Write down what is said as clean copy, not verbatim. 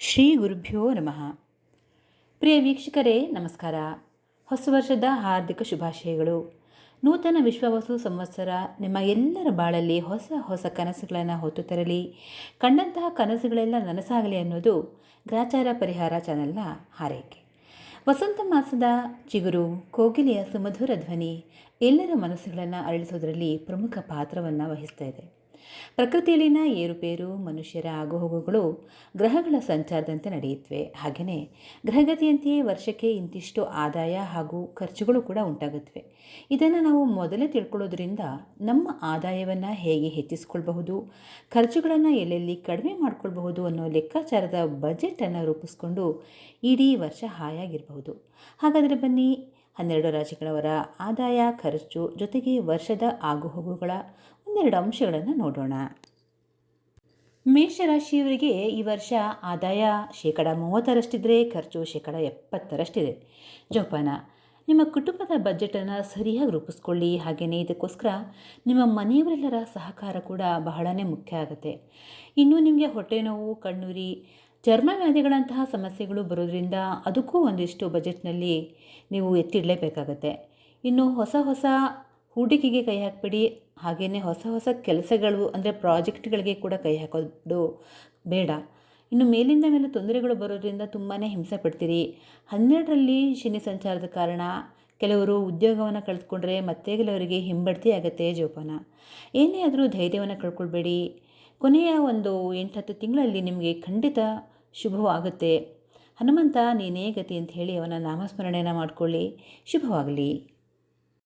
ಶ್ರೀ ಗುರುಭ್ಯೋ ನಮಃ. ಪ್ರಿಯ ವೀಕ್ಷಕರೇ ನಮಸ್ಕಾರ. ಹೊಸ ವರ್ಷದ ಹಾರ್ದಿಕ ಶುಭಾಶಯಗಳು. ನೂತನ ವಿಶ್ವವಸು ಸಂವತ್ಸರ ನಿಮ್ಮ ಎಲ್ಲರ ಬಾಳಲ್ಲಿ ಹೊಸ ಹೊಸ ಕನಸುಗಳನ್ನು ಹೊತ್ತು ತರಲಿ, ಕಂಡಂತಹ ಕನಸುಗಳೆಲ್ಲ ನನಸಾಗಲಿ ಅನ್ನೋದು ಗ್ರಾಚಾರ ಪರಿಹಾರ ಚಾನೆಲ್ನ ಹಾರೈಕೆ. ವಸಂತ ಮಾಸದ ಚಿಗುರು, ಕೋಗಿಲೆಯ ಸುಮಧುರ ಧ್ವನಿ ಎಲ್ಲರ ಮನಸ್ಸುಗಳನ್ನು ಅರಳಿಸೋದರಲ್ಲಿ ಪ್ರಮುಖ ಪಾತ್ರವನ್ನು ವಹಿಸ್ತಾ ಇದೆ. ಪ್ರಕೃತಿಯಲ್ಲಿನ ಏರುಪೇರು, ಮನುಷ್ಯರ ಆಗುಹೋಗುಗಳು ಗ್ರಹಗಳ ಸಂಚಾರದಂತೆ ನಡೆಯುತ್ತವೆ. ಹಾಗೆಯೇ ಗ್ರಹಗತಿಯಂತೆಯೇ ವರ್ಷಕ್ಕೆ ಇಂತಿಷ್ಟು ಆದಾಯ ಹಾಗೂ ಖರ್ಚುಗಳು ಕೂಡ ಉಂಟಾಗುತ್ತವೆ. ಇದನ್ನು ನಾವು ಮೊದಲೇ ತಿಳ್ಕೊಳ್ಳೋದ್ರಿಂದ ನಮ್ಮ ಆದಾಯವನ್ನು ಹೇಗೆ ಹೆಚ್ಚಿಸ್ಕೊಳ್ಬಹುದು, ಖರ್ಚುಗಳನ್ನು ಎಲ್ಲೆಲ್ಲಿ ಕಡಿಮೆ ಮಾಡ್ಕೊಳ್ಬಹುದು ಅನ್ನೋ ಲೆಕ್ಕಾಚಾರದ ಬಜೆಟನ್ನು ರೂಪಿಸ್ಕೊಂಡು ಇಡೀ ವರ್ಷ ಹಾಯಾಗಿರಬಹುದು. ಹಾಗಾದರೆ ಬನ್ನಿ, 12 ರಾಶಿಗಳವರ ಆದಾಯ, ಖರ್ಚು ಜೊತೆಗೆ ವರ್ಷದ ಆಗುಹೋಗುಗಳ ಒಂದೆರಡು ಅಂಶಗಳನ್ನು ನೋಡೋಣ. ಮೇಷರಾಶಿಯವರಿಗೆ ಈ ವರ್ಷ ಆದಾಯ 30% ಖರ್ಚು 70% ಜೋಪಾನ. ನಿಮ್ಮ ಕುಟುಂಬದ ಬಜೆಟನ್ನು ಸರಿಯಾಗಿ ರೂಪಿಸ್ಕೊಳ್ಳಿ. ಹಾಗೆಯೇ ಇದಕ್ಕೋಸ್ಕರ ನಿಮ್ಮ ಮನೆಯವರೆಲ್ಲರ ಸಹಕಾರ ಕೂಡ ಬಹಳನೇ ಮುಖ್ಯ ಆಗುತ್ತೆ. ಇನ್ನು ನಿಮಗೆ ಹೊಟ್ಟೆ ನೋವು, ಕಣ್ಣುರಿ, ಚರ್ಮ ವ್ಯಾಧಿಗಳಂತಹ ಸಮಸ್ಯೆಗಳು ಬರೋದ್ರಿಂದ ಅದಕ್ಕೂ ಒಂದಿಷ್ಟು ಬಜೆಟ್ನಲ್ಲಿ ನೀವು ಎತ್ತಿಡಲೇಬೇಕಾಗತ್ತೆ. ಇನ್ನು ಹೊಸ ಹೂಡಿಕೆಗೆ ಕೈ ಹಾಕಬೇಡಿ. ಹಾಗೆಯೇ ಹೊಸ ಕೆಲಸಗಳು ಅಂದರೆ ಪ್ರಾಜೆಕ್ಟ್ಗಳಿಗೆ ಕೂಡ ಕೈ ಹಾಕೋದು ಬೇಡ. ಇನ್ನು ಮೇಲಿಂದ ಮೇಲೆ ತೊಂದರೆಗಳು ಬರೋದ್ರಿಂದ ತುಂಬಾ ಹಿಂಸೆ ಪಡ್ತೀರಿ. 12ರಲ್ಲಿ ಶನಿ ಸಂಚಾರದ ಕಾರಣ ಕೆಲವರು ಉದ್ಯೋಗವನ್ನು ಕಳೆದುಕೊಂಡ್ರೆ ಮತ್ತೆ ಕೆಲವರಿಗೆ ಹಿಂಬಡ್ತಿ ಆಗುತ್ತೆ. ಜೋಪಾನ. ಏನೇ ಆದರೂ ಧೈರ್ಯವನ್ನು ಕಳ್ಕೊಳ್ಬೇಡಿ. ಕೊನೆಯ ಒಂದು 8-10 ತಿಂಗಳಲ್ಲಿ ನಿಮಗೆ ಖಂಡಿತ ಶುಭವಾಗುತ್ತೆ. ಹನುಮಂತ ನೀನೇ ಗತಿ ಅಂತ ಹೇಳಿ ಅವನ ನಾಮಸ್ಮರಣೆಯನ್ನು ಮಾಡಿಕೊಳ್ಳಿ. ಶುಭವಾಗಲಿ.